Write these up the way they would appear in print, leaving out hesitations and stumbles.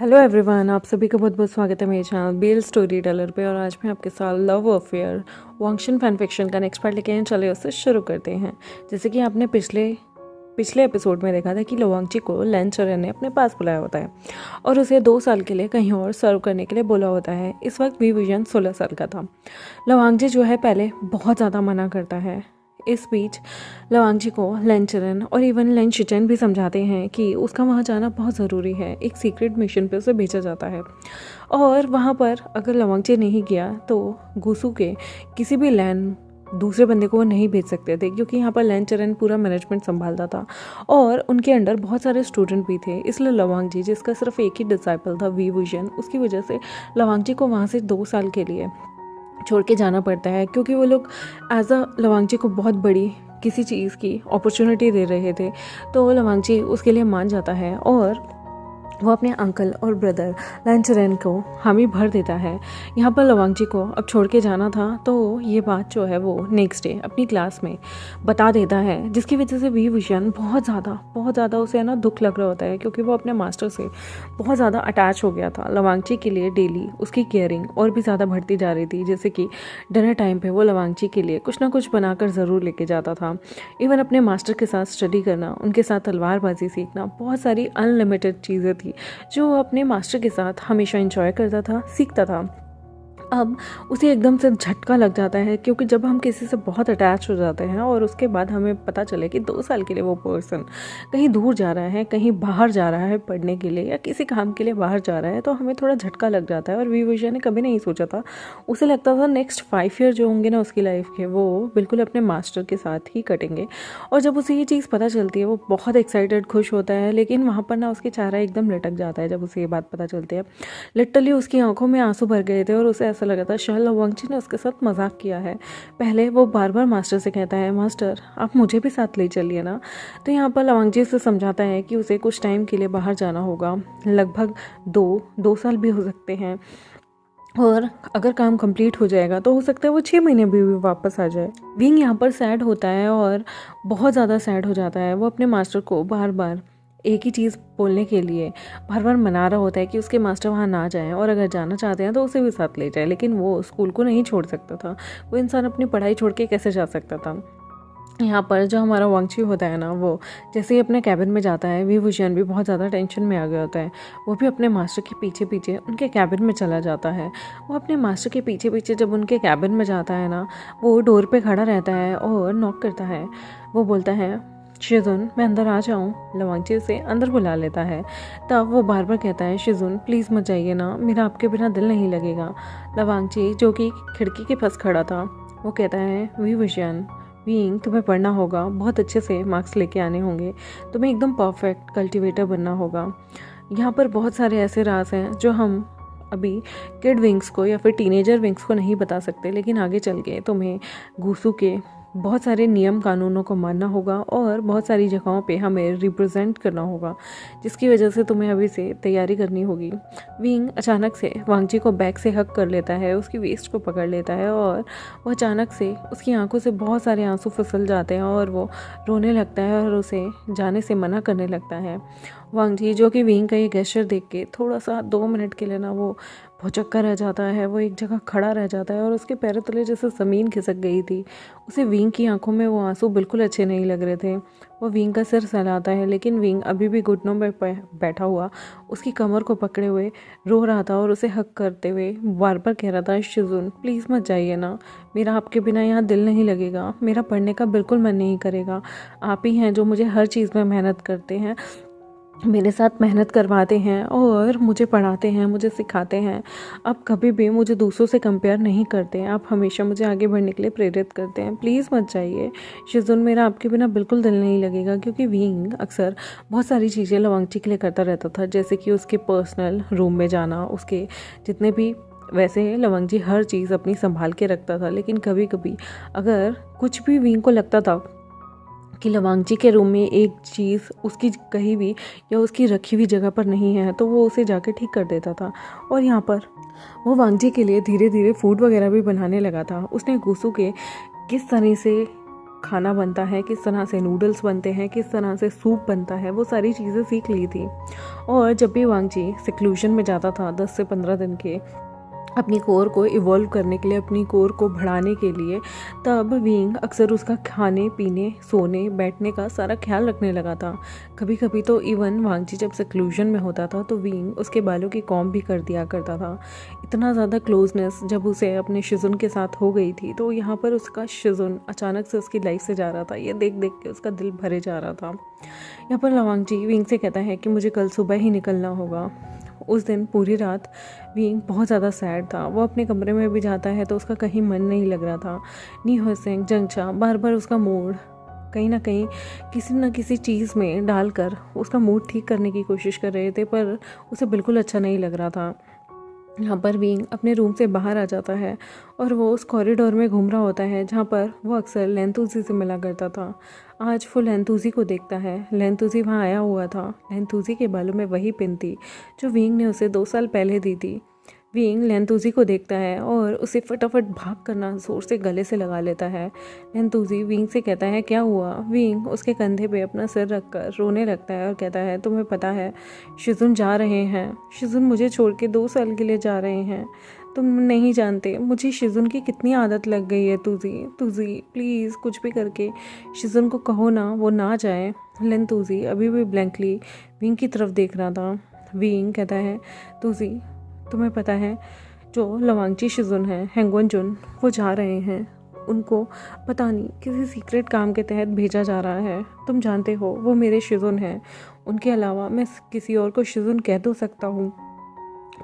Hello everyone, आप सभी का बहुत बहुत स्वागत है मेरे चैनल बीएल स्टोरी टेलर पे। और आज मैं आपके साथ लव अफेयर वांगशन फैन फिक्शन का नेक्स्ट पार्ट लेके आए। चले उससे शुरू करते हैं। जैसे कि आपने पिछले एपिसोड में देखा था कि लवांगची को लैन चरण ने अपने पास बुलाया होता है और उसे 2 साल के लिए कहीं और सर्व करने के लिए बोला होता है। इस वक्त वी विजन 16 साल का था। लवांगजी जो है पहले बहुत ज़्यादा मना करता है। इस बीच लवांगजी को लेंचरन और इवन लेन शिचन भी समझाते हैं कि उसका वहाँ जाना बहुत ज़रूरी है। एक सीक्रेट मिशन पे उसे भेजा जाता है और वहाँ पर अगर लवांगजी नहीं गया तो गुसू के किसी भी लैन दूसरे बंदे को वो नहीं भेज सकते थे, क्योंकि यहाँ पर लेंचरन पूरा मैनेजमेंट संभालता था और उनके अंडर बहुत सारे स्टूडेंट भी थे। इसलिए लवांगजी, जिसका सिर्फ एक ही डिसाइपल था वी विजन, उसकी वजह से लवांगजी को वहाँ से 2 साल के लिए छोड़ के जाना पड़ता है, क्योंकि वो लोग एज अ लवांगजी को बहुत बड़ी किसी चीज़ की अपॉर्चुनिटी दे रहे थे। तो लवांगजी उसके लिए मान जाता है और वो अपने अंकल और ब्रदर लेंचरन को हामी भर देता है। यहाँ पर लवांगजी को अब छोड़ के जाना था, तो ये बात जो है वो नेक्स्ट डे अपनी क्लास में बता देता है, जिसकी वजह से वी विजन बहुत ज़्यादा उसे ना दुख लग रहा होता है, क्योंकि वो अपने मास्टर से बहुत ज़्यादा अटैच हो गया था। लवांगजी के लिए डेली उसकी केयरिंग और भी ज़्यादा बढ़ती जा रही थी। जैसे कि डिनर टाइम पे वो लवांगजी के लिए कुछ ना कुछ बनाकर ज़रूर लेके जाता था। इवन अपने मास्टर के साथ स्टडी करना, उनके साथ तलवारबाजी सीखना, बहुत सारी अनलिमिटेड चीज़ें थी जो अपने मास्टर के साथ हमेशा एंजॉय करता था, सीखता था। अब उसे एकदम से झटका लग जाता है, क्योंकि जब हम किसी से बहुत अटैच हो जाते हैं और उसके बाद हमें पता चले कि 2 साल के लिए वो पर्सन कहीं दूर जा रहा है, कहीं बाहर जा रहा है पढ़ने के लिए या किसी काम के लिए बाहर जा रहा है, तो हमें थोड़ा झटका लग जाता है। और वी विजय ने कभी नहीं सोचा था, उसे लगता था नेक्स्ट 5 ईयर जो होंगे ना उसकी लाइफ के, वो बिल्कुल अपने मास्टर के साथ ही कटेंगे। और जब उसे ये चीज़ पता चलती है वो बहुत एक्साइटेड, खुश होता है। लेकिन वहाँ पर ना उसके चेहरा एकदम लटक जाता है जब उसे ये बात पता चलती है। लिटरली उसकी आंखों में आंसू भर गए थे और उसे ऐसा लगा था शायद लवांगजी ने उसके साथ मजाक किया है। पहले वो बार बार मास्टर से कहता है, मास्टर आप मुझे भी साथ ले चलिए ना। तो यहाँ पर लवांगजी से समझाता है कि उसे कुछ टाइम के लिए बाहर जाना होगा, लगभग 2 साल भी हो सकते हैं, और अगर काम कंप्लीट हो जाएगा तो हो सकता है वो 6 महीने भी वापस आ जाए। विंग यहाँ पर सैड होता है और बहुत ज़्यादा सैड हो जाता है। वो अपने मास्टर को बार बार एक ही चीज़ बोलने के लिए बार बार मना रहा होता है कि उसके मास्टर वहाँ ना जाएं, और अगर जाना चाहते हैं तो उसे भी साथ ले जाए। लेकिन वो स्कूल को नहीं छोड़ सकता था। वो इंसान अपनी पढ़ाई छोड़ के कैसे जा सकता था। यहाँ पर जो हमारा वांगची होता है ना, वो जैसे ही अपने कैबिन में जाता है, वी विजन भी बहुत ज़्यादा टेंशन में आ गया होता है। वो भी अपने मास्टर के पीछे पीछे उनके कैबिन में चला जाता है। वो अपने मास्टर के पीछे पीछे जब उनके कैबिन में जाता है ना, वो डोर पे खड़ा रहता है और नॉक करता है। वो बोलता है, शिजुन मैं अंदर आ जाऊँ। लवांगची उसे अंदर बुला लेता है। तब वो बार बार कहता है, शिजुन प्लीज़ मत जाइए ना, मेरा आपके बिना दिल नहीं लगेगा। लवांगची जो कि खिड़की के पास खड़ा था, वो कहता है, वी विजन विंग तुम्हें पढ़ना होगा, बहुत अच्छे से मार्क्स लेके आने होंगे, तुम्हें एकदम परफेक्ट कल्टिवेटर बनना होगा। यहाँ पर बहुत सारे ऐसे राज हैं जो हम अभी किड विंग्स को या फिर टीनेजर विंग्स को नहीं बता सकते, लेकिन आगे चल के तुम्हें गुसू के बहुत सारे नियम कानूनों को मानना होगा और बहुत सारी जगहों पे हमें रिप्रेजेंट करना होगा, जिसकी वजह से तुम्हें अभी से तैयारी करनी होगी। विंग अचानक से वांगची को बैक से हक कर लेता है, उसकी वेस्ट को पकड़ लेता है और वो अचानक से उसकी आंखों से बहुत सारे आंसू फिसल जाते हैं और वो रोने लगता है और उसे जाने से मना करने लगता है। वांगची जो कि विंग का ये गेस्चर देख के थोड़ा सा 2 मिनट के लिए ना वो भौचक्का रह जाता है। वो एक जगह खड़ा रह जाता है और उसके पैरों तले जैसे ज़मीन खिसक गई थी। उसे विंग की आंखों में वो आंसू बिल्कुल अच्छे नहीं लग रहे थे। वो विंग का सिर सहलाता है, लेकिन विंग अभी भी घुटनों में बैठा हुआ उसकी कमर को पकड़े हुए रो रहा था और उसे हक करते हुए बार बार कह रहा था, शिजुन प्लीज़ मत जाइए ना, मेरा आपके बिना यहाँ दिल नहीं लगेगा, मेरा पढ़ने का बिल्कुल मन नहीं करेगा। आप ही हैं जो मुझे हर चीज़ में मेहनत करते हैं, मेरे साथ मेहनत करवाते हैं और मुझे पढ़ाते हैं, मुझे सिखाते हैं। आप कभी भी मुझे दूसरों से कंपेयर नहीं करते हैं, आप हमेशा मुझे आगे बढ़ने के लिए प्रेरित करते हैं। प्लीज़ मत जाइए शिजुन, मेरा आपके बिना बिल्कुल दिल नहीं लगेगा। क्योंकि विंग अक्सर बहुत सारी चीज़ें लवांगची के लिए करता रहता था, जैसे कि उसके पर्सनल रूम में जाना, उसके जितने भी, वैसे लवांगची हर चीज़ अपनी संभाल के रखता था। लेकिन कभी कभी अगर कुछ भी विंग को लगता था कि लवांगची के रूम में एक चीज़ उसकी कहीं भी या उसकी रखी हुई जगह पर नहीं है, तो वो उसे जाके ठीक कर देता था। और यहाँ पर वो वांगची के लिए धीरे धीरे फूड वगैरह भी बनाने लगा था। उसने गुसू के किस तरह से खाना बनता है, किस तरह से नूडल्स बनते हैं, किस तरह से सूप बनता है, वो सारी चीज़ें सीख ली थी। और जब भी वांगजी सिक्लूशन में जाता था 10 से 15 दिन के अपनी कोर को इवॉल्व करने के लिए, अपनी कोर को बढ़ाने के लिए, तब विंग अक्सर उसका खाने पीने, सोने बैठने का सारा ख्याल रखने लगा था। कभी कभी तो इवन वांगजी जब सिक्लूशन में होता था तो विंग उसके बालों की कॉम्ब भी कर दिया करता था। इतना ज़्यादा क्लोजनेस जब उसे अपने शिजुन के साथ हो गई थी, तो यहाँ पर उसका शिजुन अचानक से उसकी लाइफ से जा रहा था। ये देख देख के उसका दिल भरे जा रहा था। यहाँ पर वांगजी विंग से कहता है कि मुझे कल सुबह ही निकलना होगा। उस दिन पूरी रात विंग बहुत ज़्यादा सैड था। वो अपने कमरे में भी जाता है तो उसका कहीं मन नहीं लग रहा था। नी होसेंग जंगचा बार बार उसका मूड कहीं ना कहीं किसी न किसी चीज़ में डालकर उसका मूड ठीक करने की कोशिश कर रहे थे, पर उसे बिल्कुल अच्छा नहीं लग रहा था। यहाँ पर विंग अपने रूम से बाहर आ जाता है और वो उस कॉरिडोर में घूम रहा होता है जहाँ पर वो अक्सर लेंतुजी से मिला करता था। आज वो लेंतुजी को देखता है। लेंतुजी वहाँ आया हुआ था। लेंतुजी के बालों में वही पिन थी जो विंग ने उसे 2 साल पहले दी थी। विंग लेंतुजी को देखता है और उसे फटाफट भाग करना जोर से गले से लगा लेता है। लेंतुजी विंग से कहता है क्या हुआ। विंग उसके कंधे पे अपना सिर रखकर रोने लगता है और कहता है तुम्हें पता है शिजुन जा रहे हैं। शिजुन मुझे छोड़ के 2 साल के लिए जा रहे हैं। तुम नहीं जानते मुझे शिजुन की कितनी आदत लग गई है। तुझी प्लीज़ कुछ भी करके शिजुन को कहो ना, वो ना जाए। लेंतुजी अभी भी ब्लैंकली विंग की तरफ देख रहा था। विंग कहता है तुझी तुम्हें पता है जो लवांगची शिजुन है, हैंगवनजुन, वो जा रहे हैं। उनको पता नहीं किसी सीक्रेट काम के तहत भेजा जा रहा है। तुम जानते हो वो मेरे शिजुन हैं। उनके अलावा मैं किसी और को शिजुन कह तो सकता हूँ,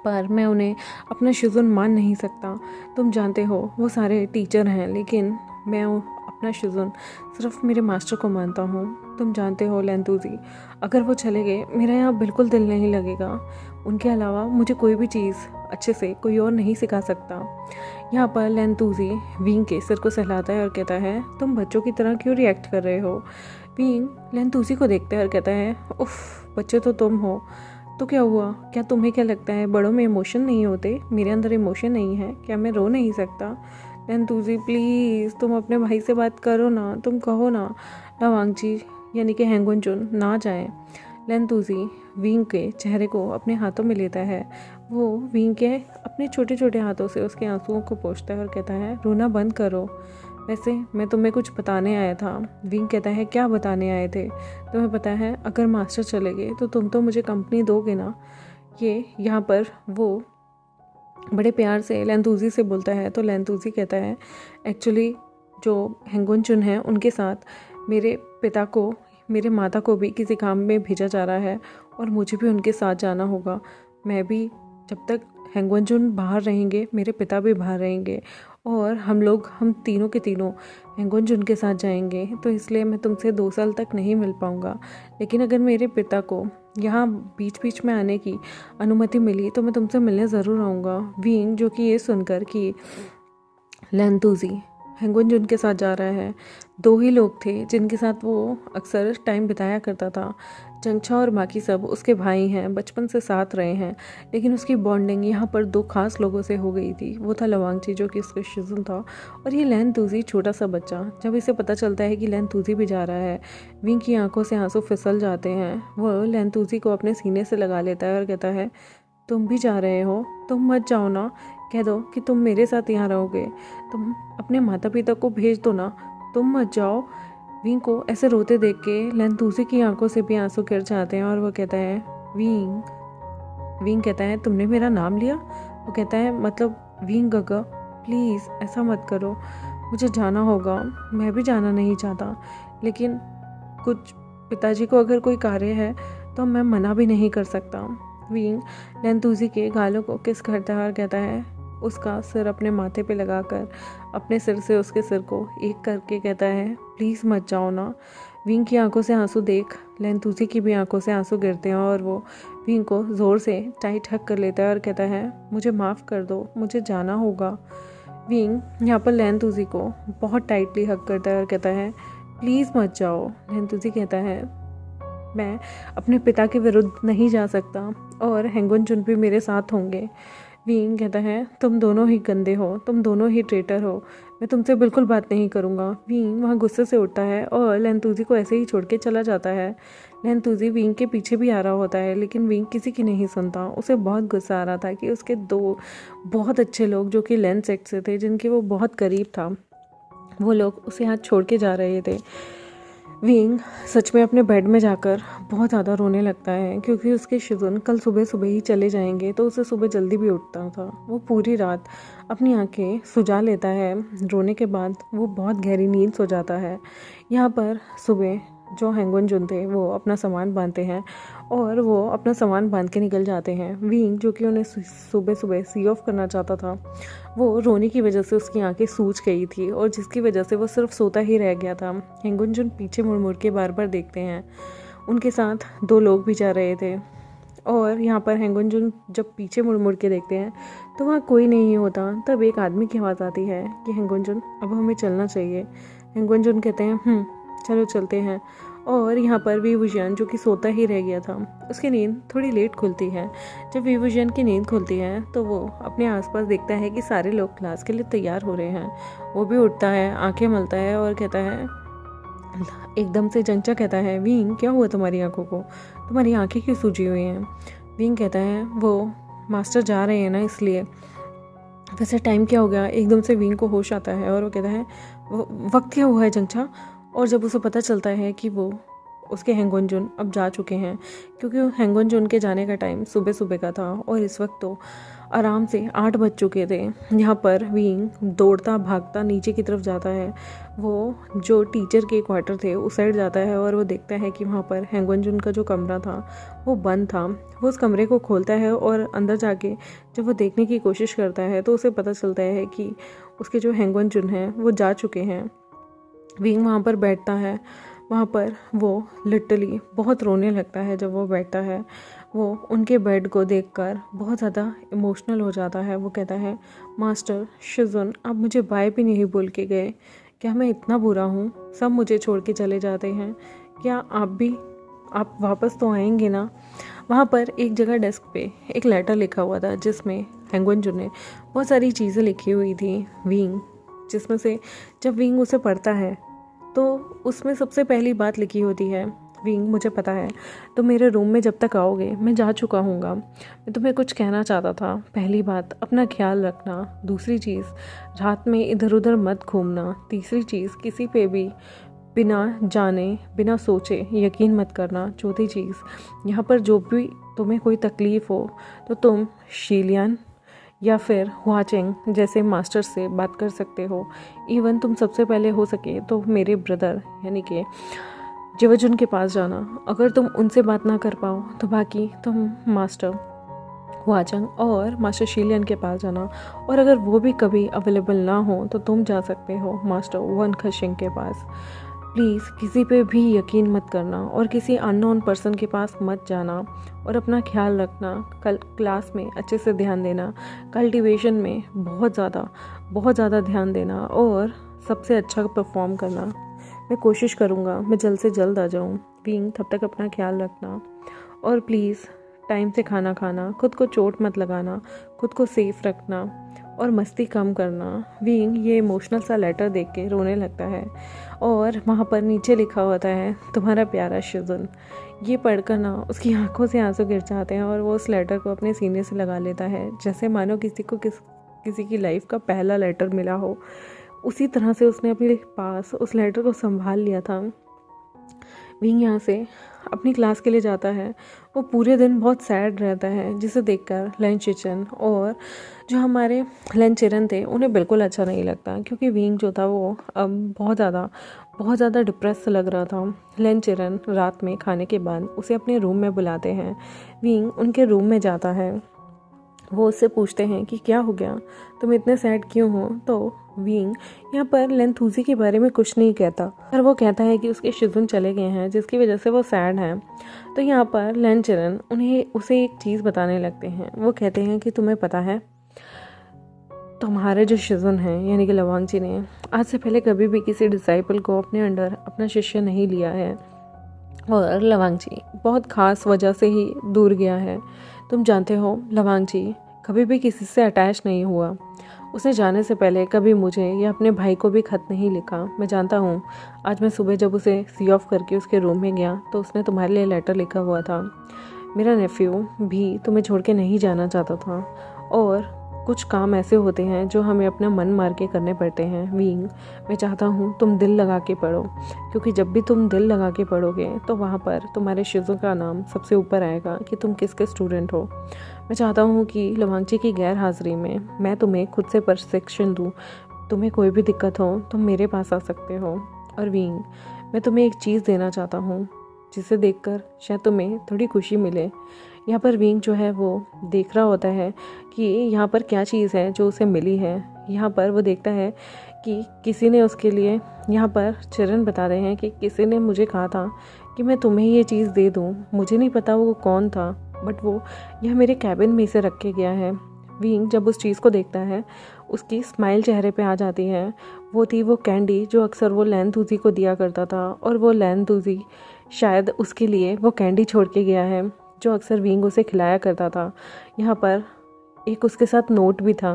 पर मैं उन्हें अपना शिजुन मान नहीं सकता। तुम जानते हो वो सारे टीचर हैं, लेकिन मैं अपना शिजुन सिर्फ मेरे मास्टर को मानता हूँ। तुम जानते हो लेंतुजी, अगर वो चले गए मेरा यहाँ बिल्कुल दिल नहीं लगेगा। उनके अलावा मुझे कोई भी चीज़ अच्छे से कोई और नहीं सिखा सकता। यहाँ पर लेंतुजी विंग के सिर को सहलाता है और कहता है तुम बच्चों की तरह क्यों रिएक्ट कर रहे हो। विंग लेंतुजी को देखता है और कहता है उफ, बच्चे तो तुम हो तो क्या हुआ। क्या तुम्हें क्या लगता है बड़ों में इमोशन नहीं होते। मेरे अंदर इमोशन नहीं है। क्या मैं रो नहीं सकता। लेंतुजी प्लीज़ तुम अपने भाई से बात करो ना। तुम कहो ना लवांगजी यानी कि हैंगवनजुन ना जाए। लेंतुजी विंग के चेहरे को अपने हाथों में लेता है। वो विंग के अपने छोटे छोटे हाथों से उसके आंसुओं को पोंछता है और कहता है रोना बंद करो। वैसे मैं तुम्हें कुछ बताने आया था। विंग कहता है क्या बताने आए थे। तुम्हें पता है अगर मास्टर चले गए तो तुम तो मुझे कंपनी दोगे ना। ये यहाँ पर वो बड़े प्यार से लेंतुजी से बोलता है तो लेंतुजी कहता है एक्चुअली जो हैंगवनजुन है उनके साथ मेरे पिता को, मेरे माता को भी किसी काम में भेजा जा रहा है और मुझे भी उनके साथ जाना होगा। मैं भी जब तक हैंगवनजुन बाहर रहेंगे मेरे पिता भी बाहर रहेंगे और हम तीनों के तीनों हैंगवनजुन के साथ जाएंगे। तो इसलिए मैं तुमसे 2 साल तक नहीं मिल पाऊँगा, लेकिन अगर मेरे पिता को यहाँ बीच बीच में आने की अनुमति मिली तो मैं तुमसे मिलने ज़रूर आऊँगा। विंग जो कि ये सुनकर कि लेंतुजी हैंगवनजुन के साथ जा रहा है, 2 ही लोग थे जिनके साथ वो अक्सर टाइम बिताया करता था। जंगचा और बाकी सब उसके भाई हैं, बचपन से साथ रहे हैं, लेकिन उसकी बॉन्डिंग यहाँ पर 2 खास लोगों से हो गई थी। वो था लवांगची जो कि उसका शिजुन था, और ये लेंतुजी छोटा सा बच्चा। जब इसे पता चलता है कि लेंतुजी भी जा रहा है, विंग की आंखों से आंसू फिसल जाते हैं। वह लेंतुजी को अपने सीने से लगा लेता है और कहता है तुम भी जा रहे हो, तुम मत जाओ ना। कह दो कि तुम मेरे साथ यहाँ रहोगे। तुम अपने माता पिता को भेज दो ना, तुम मत जाओ। विंग को ऐसे रोते देख के लेंतुजी की आंखों से भी आंसू गिर जाते हैं और वो कहता है विंग कहता है तुमने मेरा नाम लिया। वो कहता है मतलब विंग गगा प्लीज़ ऐसा मत करो, मुझे जाना होगा। मैं भी जाना नहीं चाहता, लेकिन कुछ पिताजी को अगर कोई कार्य है तो मैं मना भी नहीं कर सकता। विंग लेंतुजी के गालों को किस करता है और कहता है, उसका सिर अपने माथे पे लगाकर अपने सिर से उसके सिर को एक करके कहता है प्लीज़ मत जाओ ना। विंग की आंखों से आंसू देख लेंतुजी की भी आंखों से आंसू गिरते हैं और वो विंग को ज़ोर से टाइट हक कर लेता है और कहता है मुझे माफ़ कर दो, मुझे जाना होगा। विंग यहाँ पर लेंतुजी को बहुत टाइटली हक करता है और कहता है प्लीज़ मत जाओ। लेंतुजी कहता है मैं अपने पिता के विरुद्ध नहीं जा सकता और हैंगवनजुन भी मेरे साथ होंगे। विंग कहता है तुम दोनों ही गंदे हो, तुम दोनों ही ट्रेटर हो। मैं तुमसे बिल्कुल बात नहीं करूँगा। विंग वहाँ गुस्से से उठता है और लेंथूजी को ऐसे ही छोड़ के चला जाता है। लेंथूजी विंग के पीछे भी आ रहा होता है, लेकिन विंग किसी की नहीं सुनता। उसे बहुत गुस्सा आ रहा था कि उसके दो बहुत अच्छे लोग जो कि लेंथ सेक्ट से थे, जिनके वो बहुत करीब था, वो लोग उसे यहाँ छोड़ के जा रहे थे। विंग सच में अपने बेड में जाकर बहुत ज़्यादा रोने लगता है, क्योंकि उसके शिजुन कल सुबह सुबह ही चले जाएंगे, तो उसे सुबह जल्दी भी उठता था। वो पूरी रात अपनी आंखें सुजा लेता है। रोने के बाद वो बहुत गहरी नींद सो जाता है। यहाँ पर सुबह जो हैंगुन जुन थे वो अपना सामान बांधते हैं और वो अपना सामान बांध के निकल जाते हैं। विंग जो कि उन्हें सुबह सुबह सी ऑफ करना चाहता था, वो रोने की वजह से उसकी आंखें सूज गई थी और जिसकी वजह से वो सिर्फ सोता ही रह गया था। हैंगुन जुन पीछे मुड़ मुड़ के बार बार देखते हैं। उनके साथ दो लोग भी जा रहे थे और यहाँ पर हैंगुन जुन जब पीछे मुड़ मुड़ के देखते हैं तो वहाँ कोई नहीं होता। तब एक आदमी की आवाज़ आती है कि हैंगुन जुन अब हमें चलना चाहिए। हैंगुन जुन कहते हैं चलो चलते हैं। और यहाँ पर वीवुजियन जो कि सोता ही रह गया था, उसकी नींद थोड़ी लेट खुलती है। जब वीवुजियन की नींद खुलती है तो वो अपने आसपास देखता है कि सारे लोग क्लास के लिए तैयार हो रहे हैं। वो भी उठता है, आंखें मलता है और कहता है, एकदम से जंगचा कहता है, विंग क्या हुआ तुम्हारी आंखों को, तुम्हारी आंखें क्यों सूजी हुई हैं? विंग कहता है वो मास्टर जा रहे हैं ना इसलिए। वैसे टाइम क्या हो गया? एकदम से विंग को होश आता है और वो कहता है वक्त क्या हुआ है जंगचा? और जब उसे पता चलता है कि वो उसके हैंगुन जुन अब जा चुके हैं, क्योंकि हैंगुन जुन के जाने का टाइम सुबह सुबह का था और इस वक्त तो आराम से 8 बज चुके थे। यहाँ पर विंग दौड़ता भागता नीचे की तरफ जाता है। वो जो टीचर के क्वार्टर थे उस साइड जाता है और वो देखता है कि वहाँ पर हैंगुन जुन का जो कमरा था वो बंद था। वो उस कमरे को खोलता है और अंदर जाके जब वो देखने की कोशिश करता है तो उसे पता चलता है कि उसके जो हैंगुन जुन हैं वो जा चुके हैं। विंग वहाँ पर बैठता है। वहाँ पर वो लिटरली बहुत रोने लगता है। जब वो बैठता है वो उनके बेड को देखकर बहुत ज़्यादा इमोशनल हो जाता है। वो कहता है, मास्टर शिजुन आप मुझे बाय भी नहीं बोल के गए। क्या मैं इतना बुरा हूँ? सब मुझे छोड़ के चले जाते हैं। क्या आप वापस तो आएंगे ना? वहाँ पर एक जगह डेस्क पे एक लेटर लिखा हुआ था जिसमें हैंगुन जुन ने बहुत सारी चीज़ें लिखी हुई थी। विंग जिसमें से जब विंग उसे पढ़ता है तो उसमें सबसे पहली बात लिखी होती है, विंग मुझे पता है तो मेरे रूम में जब तक आओगे मैं जा चुका हूँगा। मैं तुम्हें कुछ कहना चाहता था। पहली बात, अपना ख्याल रखना। दूसरी चीज़, रात में इधर उधर मत घूमना। तीसरी चीज़, किसी पे भी बिना जाने बिना सोचे यकीन मत करना। चौथी चीज़, यहाँ पर जो भी तुम्हें कोई तकलीफ़ हो तो तुम शीलियन या फिर हुआचेंग जैसे मास्टर से बात कर सकते हो। इवन तुम सबसे पहले हो सके तो मेरे ब्रदर यानी कि जिवजुन के पास जाना। अगर तुम उनसे बात ना कर पाओ तो बाकी तुम मास्टर हुआचेंग और मास्टर शीलियन के पास जाना। और अगर वो भी कभी अवेलेबल ना हो तो तुम जा सकते हो मास्टर वन खशिंग के पास। प्लीज़ किसी पे भी यकीन मत करना और किसी अननोन पर्सन के पास मत जाना और अपना ख्याल रखना। कल क्लास में अच्छे से ध्यान देना, कल्टीवेशन में बहुत ज़्यादा ध्यान देना और सबसे अच्छा परफॉर्म करना। मैं कोशिश करूँगा मैं जल्द से जल्द आ जाऊँ। विंग तब तक अपना ख्याल रखना और प्लीज़ टाइम से खाना खाना, खुद को चोट मत लगाना, खुद को सेफ रखना और मस्ती कम करना। विंग ये इमोशनल सा लेटर देख के रोने लगता है और वहाँ पर नीचे लिखा होता है, तुम्हारा प्यारा शिजुन। ये पढ़कर ना उसकी आंखों से आंसू गिर जाते हैं और वो उस लेटर को अपने सीने से लगा लेता है, जैसे मानो किसी की लाइफ का पहला लेटर मिला हो। उसी तरह से उसने अपने पास उस लेटर को संभाल लिया था। विंग यहाँ से अपनी क्लास के लिए जाता है। वो पूरे दिन बहुत सैड रहता है, जिसे देखकर लेंचिचन और जो हमारे लेंचिरन थे उन्हें बिल्कुल अच्छा नहीं लगता, क्योंकि विंग जो था वो अब बहुत ज़्यादा डिप्रेस लग रहा था। लेंचिरन रात में खाने के बाद उसे अपने रूम में बुलाते हैं। विंग उनके रूम में जाता है। वो उससे पूछते हैं कि क्या हो गया, तुम इतने सैड क्यों हो? तो विंग यहाँ पर लेंथूजी के बारे में कुछ नहीं कहता, पर वो कहता है कि उसके शिजुन चले गए हैं जिसकी वजह से वो सैड है। तो यहाँ पर लेंचिरन उसे एक चीज़ बताने लगते हैं। वो कहते हैं कि तुम्हें पता है तुम्हारे जो शिजुन हैं यानी कि लवांगजी ने आज से पहले कभी भी किसी डिसाइपल को अपने अंडर अपना शिष्य नहीं लिया है और लवांगजी बहुत ख़ास वजह से ही दूर गया है। तुम जानते हो लवांगजी कभी भी किसी से अटैच नहीं हुआ। उसने जाने से पहले कभी मुझे या अपने भाई को भी खत नहीं लिखा। मैं जानता हूँ आज मैं सुबह जब उसे सी ऑफ करके उसके रूम में गया तो उसने तुम्हारे लिए लेटर लिखा हुआ था। मेरा नेफ्यू भी तुम्हें छोड़ के नहीं जाना चाहता था और कुछ काम ऐसे होते हैं जो हमें अपना मन मार के करने पड़ते हैं। विंग, मैं चाहता हूँ तुम दिल लगा के पढ़ो, क्योंकि जब भी तुम दिल लगा के पढ़ोगे तो वहाँ पर तुम्हारे शिज़ो का नाम सबसे ऊपर आएगा कि तुम किसके स्टूडेंट हो। मैं चाहता हूँ कि लवांगची की गैर हाजिरी में मैं तुम्हें खुद से प्रशिक्षण दूँ। तुम्हें कोई भी दिक्कत हो तुम मेरे पास आ सकते हो। और विंग, मैं तुम्हें एक चीज़ देना चाहता हूँ जिसे देखकर शायद तुम्हें थोड़ी खुशी मिले। यहाँ पर विंग जो है वो देख रहा होता है कि यहाँ पर क्या चीज़ है जो उसे मिली है। यहाँ पर वो देखता है कि किसी ने उसके लिए, यहाँ पर चरण बता रहे हैं कि किसी ने मुझे कहा था कि मैं तुम्हें ये चीज़ दे दूँ। मुझे नहीं पता वो कौन था, बट वो यह मेरे कैबिन में से रख के गया है। विंग जब उस चीज़ को देखता है उसकी स्माइल चेहरे पे आ जाती है। वो थी वो कैंडी जो अक्सर वो लैन-तूज़ी को दिया करता था, और वो लैन-तूज़ी शायद उसके लिए वो कैंडी छोड़ के गया है जो अक्सर विंग उसे खिलाया करता था। यहाँ पर एक उसके साथ नोट भी था।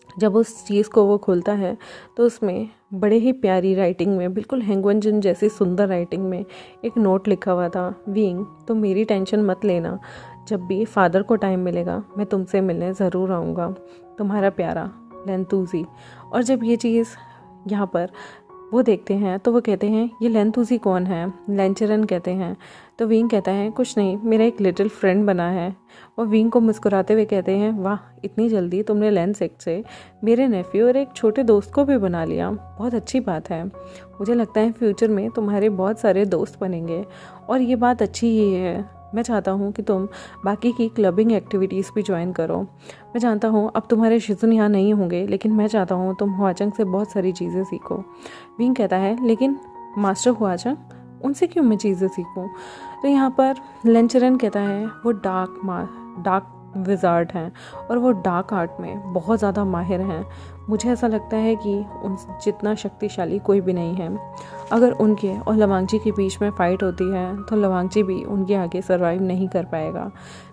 जब उस चीज़ को वो खोलता है तो उसमें बड़े ही प्यारी राइटिंग में, बिल्कुल हेंगवनजिन जैसी सुंदर राइटिंग में एक नोट लिखा हुआ था। विंग, तुम मेरी टेंशन मत लेना, जब भी फादर को टाइम मिलेगा मैं तुमसे मिलने ज़रूर आऊँगा। तुम्हारा प्यारा लैन-तूज़ी। और जब ये चीज़ यहाँ पर वो देखते हैं तो वो कहते हैं ये लैन-तूज़ी कौन है? लैन-चरन कहते हैं। तो विंग कहता है कुछ नहीं, मेरा एक लिटिल फ्रेंड बना है। और विंग को मुस्कुराते हुए कहते हैं वाह, इतनी जल्दी तुमने लैन सेक्ट से मेरे नेफ्यू और एक छोटे दोस्त को भी बना लिया, बहुत अच्छी बात है। मुझे लगता है फ्यूचर में तुम्हारे बहुत सारे दोस्त बनेंगे और ये बात अच्छी ही है। मैं चाहता हूँ कि तुम बाकी की क्लबिंग एक्टिविटीज़ भी ज्वाइन करो। मैं जानता हूँ अब तुम्हारे शिजुन यहाँ नहीं होंगे, लेकिन मैं चाहता हूँ तुम हुआचंग से बहुत सारी चीज़ें सीखो। विंग कहता है लेकिन मास्टर हुआचंग, उनसे क्यों मैं चीज़ें सीखूं? तो यहाँ पर लेंचरन कहता है वो डार्क विज़ार्ड हैं और वो डार्क आर्ट में बहुत ज़्यादा माहिर हैं। मुझे ऐसा लगता है कि उन जितना शक्तिशाली कोई भी नहीं है। अगर उनके और लवांगची के बीच में फ़ाइट होती है तो लवांगची भी उनके आगे सर्वाइव नहीं कर पाएगा।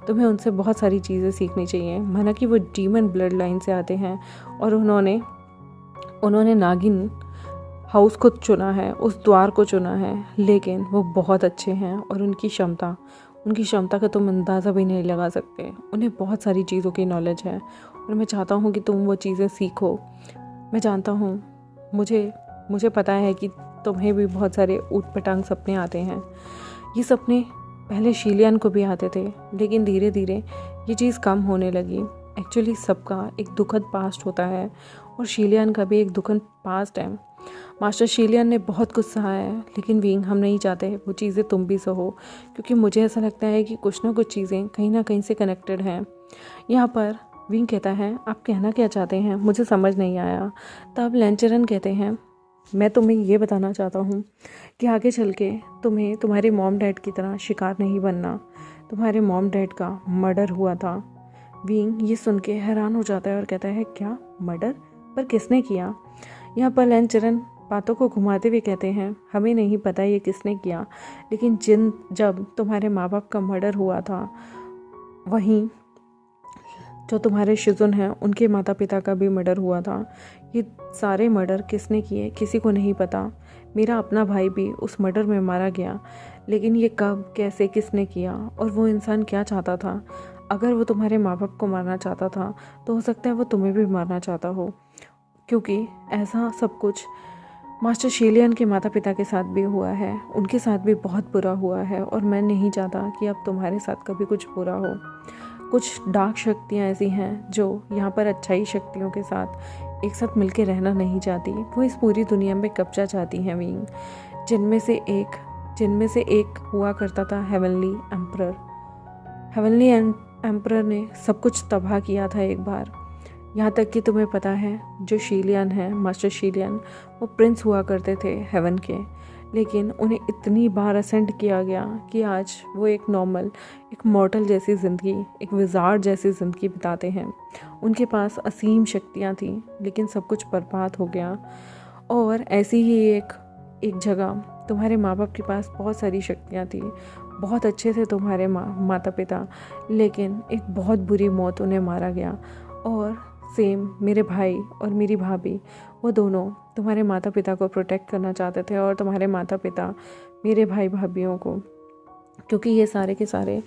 तुम्हें उनसे बहुत सारी चीज़ें सीखनी चाहिए। माना कि वो डीमन ब्लड लाइन से आते हैं और उन्होंने नागिन हाउस को चुना है, उस द्वार को चुना है, लेकिन वो बहुत अच्छे हैं और उनकी क्षमता का तुम अंदाज़ा भी नहीं लगा सकते। उन्हें बहुत सारी चीज़ों की नॉलेज है और मैं चाहता हूँ कि तुम वो चीज़ें सीखो। मैं जानता हूँ, मुझे पता है कि तुम्हें भी बहुत सारे ऊट-पटांग सपने आते हैं। ये सपने पहले शीलियन को भी आते थे, लेकिन धीरे धीरे ये चीज़ कम होने लगी। एक्चुअली सबका एक दुखद पास्ट होता है और शीलियन का भी एक दुखद पास्ट है। मास्टर शीलियन ने बहुत कुछ सहा है, लेकिन विंग, हम नहीं चाहते वो चीज़ें तुम भी सहो, क्योंकि मुझे ऐसा लगता है कि कुछ ना कुछ चीज़ें कहीं ना कहीं से कनेक्टेड हैं। यहाँ पर विंग कहता है आप कहना क्या चाहते हैं, मुझे समझ नहीं आया। तब लेंचरन कहते हैं मैं तुम्हें ये बताना चाहता हूँ कि आगे चल के तुम्हें तुम्हारे मॉम डैड की तरह शिकार नहीं बनना। तुम्हारे मॉम डैड का मर्डर हुआ था। विंग ये सुन के हैरान हो जाता है और कहता है क्या मर्डर? पर किसने किया? यहाँ पर लेंचरन बातों को घुमाते हुए कहते हैं हमें नहीं पता ये किसने किया, लेकिन जब तुम्हारे माँ बाप का मर्डर हुआ था, वहीं जो तुम्हारे शिजुन हैं उनके माता पिता का भी मर्डर हुआ था। ये सारे मर्डर किसने किए किसी को नहीं पता। मेरा अपना भाई भी उस मर्डर में मारा गया, लेकिन ये कब, कैसे, किसने किया और वो इंसान क्या चाहता था? अगर वो तुम्हारे माँ बाप को मारना चाहता था तो हो सकता है वो तुम्हें भी मारना चाहता हो, क्योंकि ऐसा सब कुछ मास्टर शीलियन के माता पिता के साथ भी हुआ है। उनके साथ भी बहुत बुरा हुआ है और मैं नहीं चाहता कि अब तुम्हारे साथ कभी कुछ बुरा हो। कुछ डार्क शक्तियाँ ऐसी हैं जो यहाँ पर अच्छाई शक्तियों के साथ एक साथ मिलके रहना नहीं चाहती। वो इस पूरी दुनिया में कब्जा चाहती हैं विंग, जिनमें से एक हुआ करता था हेवनली एम्परर। हेवनली एम्परर ने सब कुछ तबाह किया था एक बार। यहाँ तक कि तुम्हें पता है जो शीलियन है, मास्टर शीलियन, वो प्रिंस हुआ करते थे हेवन के, लेकिन उन्हें इतनी बार असेंड किया गया कि आज वो एक मॉर्टल जैसी ज़िंदगी, एक विज़ार्ड जैसी ज़िंदगी बिताते हैं। उनके पास असीम शक्तियाँ थीं, लेकिन सब कुछ बर्बाद हो गया। और ऐसी ही एक जगह तुम्हारे माँ बाप के पास बहुत सारी शक्तियाँ थी, बहुत अच्छे थे तुम्हारे माता पिता, लेकिन एक बहुत बुरी मौत उन्हें मारा गया और सेम मेरे भाई और मेरी भाभी, वो दोनों तुम्हारे माता पिता को प्रोटेक्ट करना चाहते थे, और तुम्हारे माता पिता मेरे भाई भाभीयों को, क्योंकि ये सारे के सारे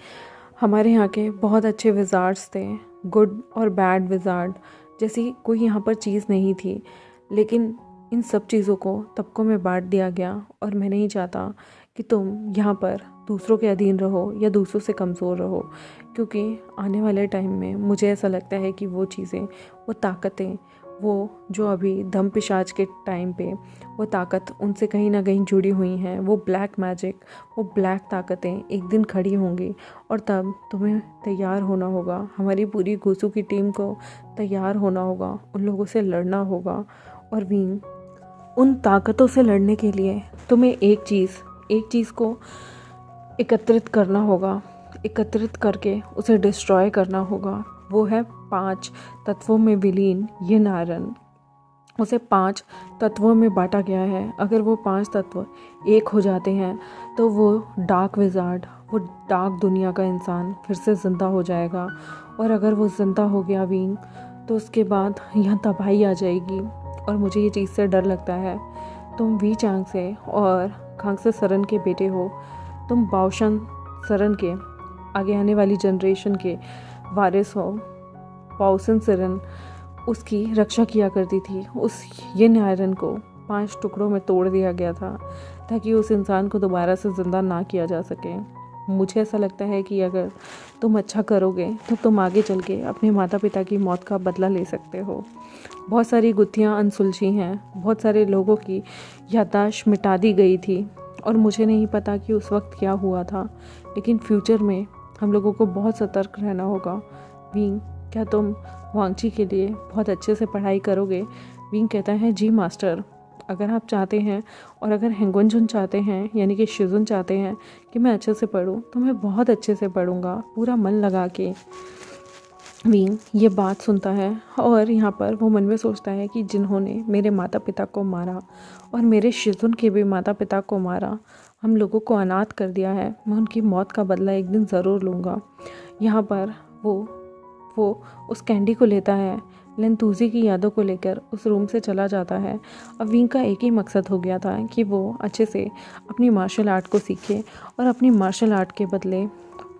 हमारे यहाँ के बहुत अच्छे विज़ार्ड्स थे, गुड और बैड विज़ार्ड जैसी कोई यहाँ पर चीज़ नहीं थी। लेकिन इन सब चीज़ों को तबकों में बांट दिया गया, और मैं नहीं चाहता कि तुम यहाँ पर दूसरों के अधीन रहो या दूसरों से कमज़ोर रहो, क्योंकि आने वाले टाइम में मुझे ऐसा लगता है कि वो चीज़ें, वो ताकतें, वो जो अभी दम पिशाच के टाइम पे वो ताकत उनसे कहीं ना कहीं जुड़ी हुई हैं, वो ब्लैक मैजिक, वो ब्लैक ताकतें एक दिन खड़ी होंगी, और तब तुम्हें तैयार होना होगा, हमारी पूरी घुसू की टीम को तैयार होना होगा, उन लोगों से लड़ना होगा। और भी उन ताकतों से लड़ने के लिए तुम्हें एक चीज़ को एकत्रित करना होगा, एकत्रित करके उसे डिस्ट्रॉय करना होगा। वो है 5 तत्वों में विलीन यिन आयरन। उसे 5 तत्वों में बांटा गया है। अगर वो 5 तत्व एक हो जाते हैं तो वो डार्क विज़ार्ड, वो डार्क दुनिया का इंसान फिर से ज़िंदा हो जाएगा, और अगर वो ज़िंदा हो गया विंग, तो उसके बाद यहाँ तबाही आ जाएगी। और मुझे ये चीज़ से डर लगता है। तुम वी चांग से और खांगसे सरन के बेटे हो, तुम बाओशन सरन के आगे आने वाली जनरेशन के वारिस हो। बाओसन सरन उसकी रक्षा किया करती थी। उस यिन आयरन को 5 टुकड़ों में तोड़ दिया गया था ताकि उस इंसान को दोबारा से ज़िंदा ना किया जा सके। मुझे ऐसा लगता है कि अगर तुम अच्छा करोगे तो तुम आगे चल के अपने माता पिता की मौत का बदला ले सकते हो। बहुत सारी गुत्थियाँ अनसुलझी हैं, बहुत सारे लोगों की याददाश्त मिटा दी गई थी, और मुझे नहीं पता कि उस वक्त क्या हुआ था, लेकिन फ्यूचर में हम लोगों को बहुत सतर्क रहना होगा। विंग, क्या तुम वांगची के लिए बहुत अच्छे से पढ़ाई करोगे? विंग कहता है, जी मास्टर, अगर आप चाहते हैं और अगर हेंगुनजुन चाहते हैं, यानी कि शिजुन चाहते हैं कि मैं अच्छे से पढूं, तो मैं बहुत अच्छे से पढ़ूंगा, पूरा मन लगा के। विंग ये बात सुनता है, और यहाँ पर वो मन में सोचता है कि जिन्होंने मेरे माता पिता को मारा और मेरे शिजुन के भी माता पिता को मारा, हम लोगों को अनाथ कर दिया है, मैं उनकी मौत का बदला एक दिन ज़रूर लूँगा। यहाँ पर वो उस कैंडी को लेता है, लेंतूजी की यादों को लेकर उस रूम से चला जाता है। अब विंग का एक ही मकसद हो गया था कि वो अच्छे से अपनी मार्शल आर्ट को सीखे, और अपनी मार्शल आर्ट के बदले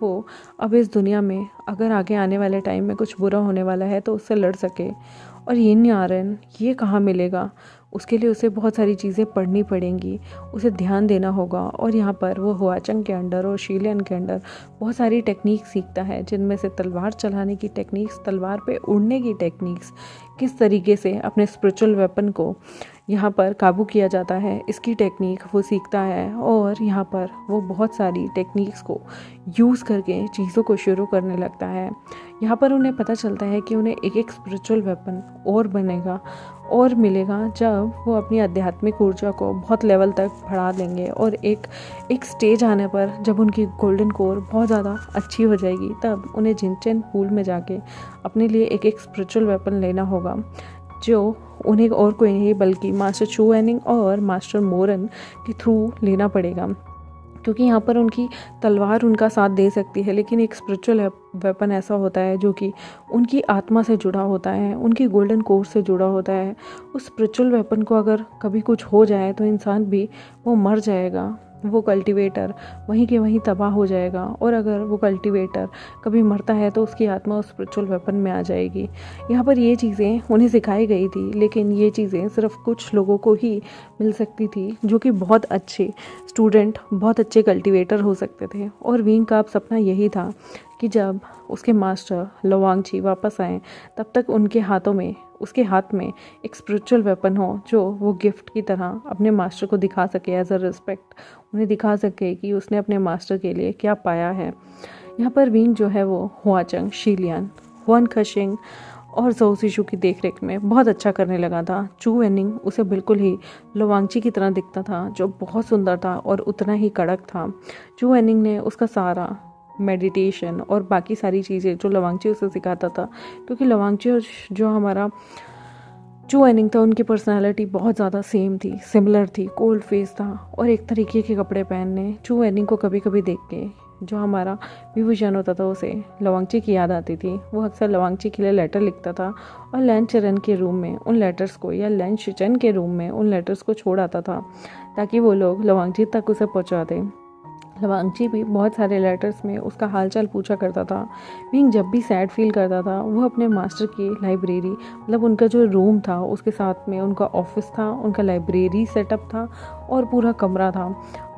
वो अब इस दुनिया में अगर आगे आने वाले टाइम में कुछ बुरा होने वाला है तो उससे लड़ सके। और यिन आयरन ये कहाँ मिलेगा? उसके लिए उसे बहुत सारी चीज़ें पढ़नी पड़ेंगी, उसे ध्यान देना होगा। और यहाँ पर वो हुआचंग के अंडर और शीलियन के अंडर बहुत सारी टेक्निक सीखता है, जिनमें से तलवार चलाने की टेक्निक्स, तलवार पे उड़ने की टेक्निक्स, किस तरीके से अपने स्पिरिचुअल वेपन को यहाँ पर काबू किया जाता है, इसकी टेक्निक वो सीखता है। और यहाँ पर वो बहुत सारी टेक्निक्स को यूज़ करके चीज़ों को शुरू करने लगता है। यहाँ पर उन्हें पता चलता है कि उन्हें एक स्पिरिचुअल वेपन और बनेगा और मिलेगा जब वो अपनी आध्यात्मिक ऊर्जा को बहुत लेवल तक बढ़ा देंगे, और एक स्टेज आने पर जब उनकी गोल्डन कोर बहुत ज़्यादा अच्छी हो जाएगी, तब उन्हें जिनचेन पूल में जाके अपने लिए एक स्पिरिचुअल वेपन लेना होगा, जो उन्हें और कोई नहीं बल्कि मास्टर चू एनिंग और मास्टर मोरन के थ्रू लेना पड़ेगा, क्योंकि यहाँ पर उनकी तलवार उनका साथ दे सकती है, लेकिन एक स्पिरिचुअल वेपन ऐसा होता है जो कि उनकी आत्मा से जुड़ा होता है, उनकी गोल्डन कोर से जुड़ा होता है। उस स्पिरिचुअल वेपन को अगर कभी कुछ हो जाए तो इंसान भी वो मर जाएगा, वो कल्टीवेटर वहीं के वहीं तबाह हो जाएगा। और अगर वो कल्टीवेटर कभी मरता है तो उसकी आत्मा उस स्पिरिचुअल वेपन में आ जाएगी। यहाँ पर ये चीज़ें उन्हें सिखाई गई थी, लेकिन ये चीज़ें सिर्फ कुछ लोगों को ही मिल सकती थी, जो कि बहुत अच्छे स्टूडेंट, बहुत अच्छे कल्टीवेटर हो सकते थे। और विंग का सपना यही था कि जब उसके मास्टर लोवांगची वापस आएँ, तब तक उसके हाथ में एक स्पिरिचुअल वेपन हो, जो वो गिफ्ट की तरह अपने मास्टर को दिखा सके, एज अ रिस्पेक्ट उन्हें दिखा सके कि उसने अपने मास्टर के लिए क्या पाया है। यहाँ पर विंग जो है वो हुआचंग, शीलियन, हुआन खशिंग और ज़ोउ शिशु की देखरेख में बहुत अच्छा करने लगा था। चू एनिंग उसे बिल्कुल ही लोवांगची की तरह दिखता था, जो बहुत सुंदर था और उतना ही कड़क था। चू एनिंग ने उसका सारा मेडिटेशन और बाकी सारी चीज़ें जो लोवांगची उसे सिखाता था, क्योंकि लोवांगची और जो हमारा चू एनिंग था, उनकी पर्सनालिटी बहुत ज़्यादा सेम थी, सिमिलर थी, कोल्ड फेस था और एक तरीके के कपड़े पहनने। चू एनिंग को कभी कभी देख के जो हमारा विभूषण होता था उसे लवांगची की याद आती थी। वो अक्सर लवांगची के लिए लेटर लिखता था और लैन चरण के रूम में उन लेटर्स को या लैन शिचन के रूम में उन लेटर्स को छोड़ आता था ताकि वो लोग लवांगची तक उसे पहुँचा दें। लवांगची भी बहुत सारे लेटर्स में उसका हालचाल पूछा करता था। विंग जब भी सैड फील करता था वो अपने मास्टर की लाइब्रेरी, मतलब उनका जो रूम था उसके साथ में उनका ऑफिस था, उनका लाइब्रेरी सेटअप था और पूरा कमरा था,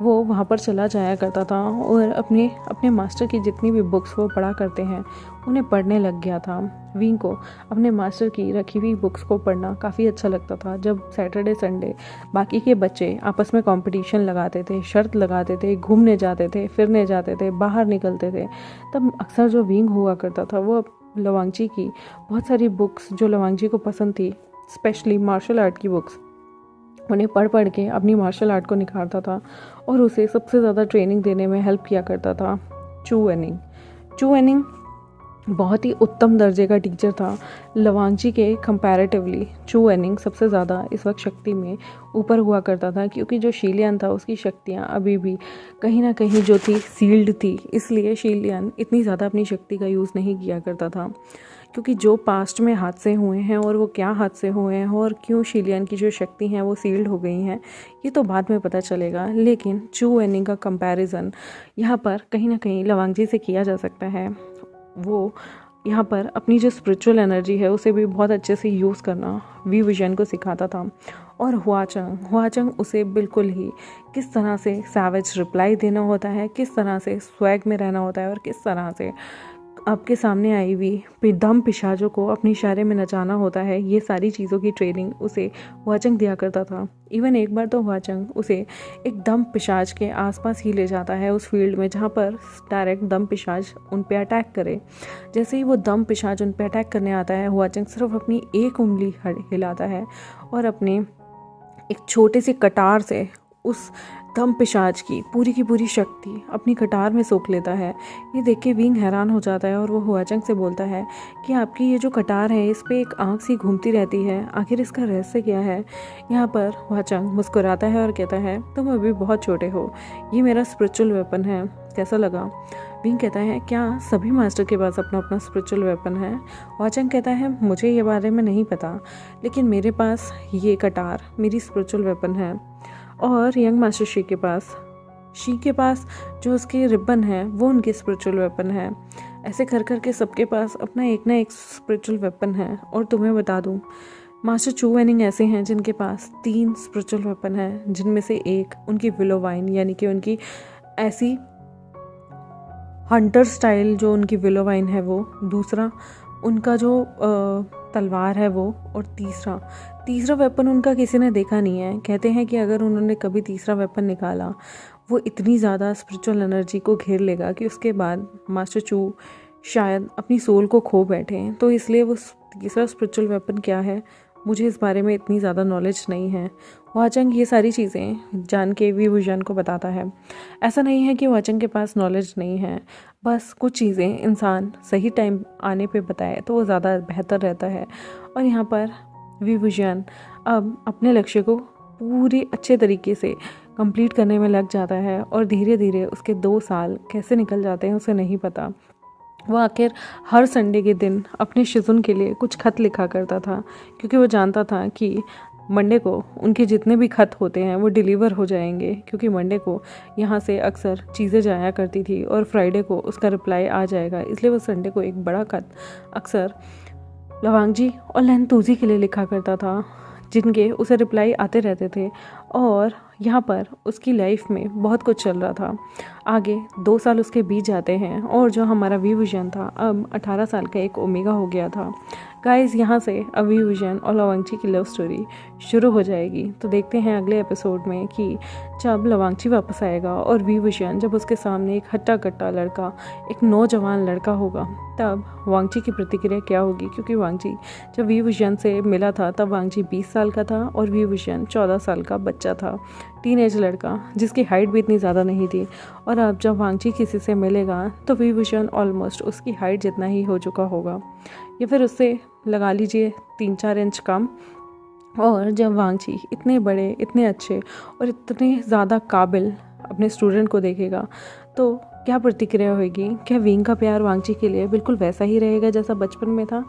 वो वहाँ पर चला जाया करता था और अपने अपने मास्टर की जितनी भी बुक्स वो पढ़ा करते हैं उन्हें पढ़ने लग गया था। विंग को अपने मास्टर की रखी हुई बुक्स को पढ़ना काफ़ी अच्छा लगता था। जब सैटरडे संडे बाकी के बच्चे आपस में कंपटीशन लगाते थे, शर्त लगाते थे, घूमने जाते थे, फिरने जाते थे, बाहर निकलते थे, तब अक्सर जो विंग हुआ करता था वो लवांगची की बहुत सारी बुक्स जो लवांगची को पसंद थी, स्पेशली मार्शल आर्ट की बुक्स, उन्हें पढ़ पढ़ के अपनी मार्शल आर्ट को निखारता था और उसे सबसे ज़्यादा ट्रेनिंग देने में हेल्प किया करता था चू एनिंग बहुत ही उत्तम दर्जे का टीचर था। लवांगची के कंपैरेटिवली चू एनिंग सबसे ज़्यादा इस वक्त शक्ति में ऊपर हुआ करता था, क्योंकि जो शीलियन था उसकी शक्तियाँ अभी भी कहीं ना कहीं जो थी सील्ड थी, इसलिए शीलियन इतनी ज़्यादा अपनी शक्ति का यूज़ नहीं किया करता था। क्योंकि जो पास्ट में हादसे हुए हैं और वो क्या हादसे हुए हैं और क्यों शीलियन की जो शक्ति हैं वो सील्ड हो गई हैं, ये तो बाद में पता चलेगा। लेकिन चू एनिंग का कंपैरिजन यहाँ पर कहीं ना कहीं लवांगची से किया जा सकता है। वो यहाँ पर अपनी जो स्पिरिचुअल एनर्जी है उसे भी बहुत अच्छे से यूज़ करना वी विजन को सिखाता था। और हुआचंग उसे बिल्कुल ही किस तरह से सैवेज रिप्लाई देना होता है, किस तरह से स्वैग में रहना होता है और किस तरह से आपके सामने आई हुई दम पिशाचों को अपने इशारे में नचाना होता है, ये सारी चीज़ों की ट्रेनिंग उसे हुआचंग दिया करता था। इवन एक बार तो हुआचंग उसे एक दम पिशाच के आसपास ही ले जाता है, उस फील्ड में जहाँ पर डायरेक्ट दम पिशाच उन पे अटैक करे। जैसे ही वो दम पिशाच उन पे अटैक करने आता है, हुआचंग सिर्फ अपनी एक उंगली हिलाता है और अपने एक छोटे से कटार से उस दम पिशाच की पूरी शक्ति अपनी कटार में सोख लेता है। ये देख के विंग हैरान हो जाता है और वो हुआचंग से बोलता है कि आपकी ये जो कटार है इस पे एक आँख सी घूमती रहती है, आखिर इसका रहस्य क्या है। यहाँ पर हुआचंग मुस्कुराता है और कहता है तुम अभी बहुत छोटे हो, ये मेरा स्पिरिचुअल वेपन है, कैसा लगा। विंग कहता है क्या सभी मास्टर के पास अपना अपना स्पिरिचुअल वेपन है। हुआचंग कहता है मुझे ये बारे में नहीं पता, लेकिन मेरे पास ये कटार मेरी स्पिरिचुअल वेपन है। और यंग मास्टर शी के पास जो उसके रिबन है वो उनकी स्पिरिचुअल वेपन है। ऐसे कर कर के सबके पास अपना एक ना एक स्पिरिचुअल वेपन है। और तुम्हें बता दूं, मास्टर चू एनिंग ऐसे हैं जिनके पास 3 स्पिरिचुअल वेपन है, जिनमें से एक उनकी विलो वाइन यानी कि उनकी ऐसी हंटर स्टाइल जो उनकी विलो वाइन है वो, दूसरा उनका जो तलवार है वो, और तीसरा वेपन उनका किसी ने देखा नहीं है। कहते हैं कि अगर उन्होंने कभी तीसरा वेपन निकाला वो इतनी ज़्यादा स्पिरिचुअल एनर्जी को घेर लेगा कि उसके बाद मास्टर चू शायद अपनी सोल को खो बैठे। तो इसलिए वो तीसरा स्पिरिचुअल वेपन क्या है मुझे इस बारे में इतनी ज़्यादा नॉलेज नहीं है। हुआचंग ये सारी चीज़ें जान के वी विजन को बताता है। ऐसा नहीं है कि हुआचंग के पास नॉलेज नहीं है, बस कुछ चीज़ें इंसान सही टाइम आने पे बताए तो वो ज़्यादा बेहतर रहता है। और यहाँ पर वी विजन अब अपने लक्ष्य को पूरी अच्छे तरीके से कंप्लीट करने में लग जाता है और धीरे धीरे उसके 2 साल कैसे निकल जाते हैं उसे नहीं पता। वह आखिर हर संडे के दिन अपने शिजुन के लिए कुछ खत लिखा करता था, क्योंकि वो जानता था कि मंडे को उनके जितने भी खत होते हैं वो डिलीवर हो जाएंगे, क्योंकि मंडे को यहाँ से अक्सर चीज़ें जाया करती थी और फ्राइडे को उसका रिप्लाई आ जाएगा। इसलिए वो संडे को एक बड़ा खत अक्सर लवांगजी और लैनतूजी के लिए लिखा करता था, जिनके उसे रिप्लाई आते रहते थे। और यहाँ पर उसकी लाइफ में बहुत कुछ चल रहा था। आगे 2 साल उसके बीत जाते हैं और जो हमारा वी विजन था अब 18 साल का एक ओमेगा हो गया था। गाइस, यहाँ से अब वी विजन और लवांगची की लव स्टोरी शुरू हो जाएगी। तो देखते हैं अगले एपिसोड में कि जब लवांगची वापस आएगा और वी विजन जब उसके सामने एक हट्टा कट्टा लड़का, एक नौजवान लड़का होगा, तब वांगची की प्रतिक्रिया क्या होगी। क्योंकि वांगची जब वी विजन से मिला था तब वांगची 20 साल का था और वी विजन 14 साल का बच्चा था, टीनेज लड़का जिसकी हाइट भी इतनी ज़्यादा नहीं थी। और अब जब वांगची किसी से मिलेगा तो वी विजन ऑलमोस्ट उसकी हाइट जितना ही हो चुका होगा, या फिर उससे लगा लीजिए 3-4 इंच कम। और जब वांगची इतने बड़े, इतने अच्छे और इतने ज़्यादा काबिल अपने स्टूडेंट को देखेगा तो क्या प्रतिक्रिया होगी? क्या विंग का प्यार वांगची के लिए बिल्कुल वैसा ही रहेगा जैसा बचपन में था,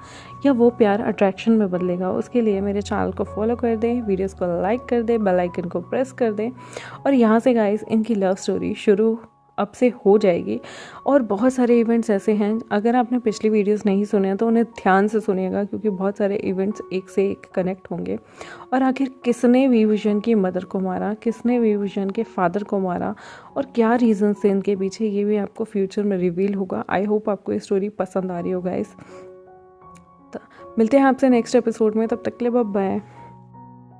या वो प्यार अट्रैक्शन में बदलेगा? उसके लिए मेरे चैनल को फॉलो कर दें, वीडियोस को लाइक कर दें, बेल आइकन को प्रेस कर दें। और यहाँ से गाइस इनकी लव स्टोरी शुरू अब से हो जाएगी। और बहुत सारे इवेंट्स ऐसे हैं, अगर आपने पिछली वीडियोस नहीं सुने हैं तो उन्हें ध्यान से सुनिएगा, क्योंकि बहुत सारे इवेंट्स एक से एक कनेक्ट होंगे। और आखिर किसने वी विजन की मदर को मारा, किसने वी विजन के फादर को मारा, और क्या रीज़न थे इनके पीछे, ये भी आपको फ्यूचर में रिवील होगा। आई होप आपको ये स्टोरी पसंद आ रही होगा। मिलते हैं आपसे नेक्स्ट एपिसोड में, तब तक के लिए बाय बाय।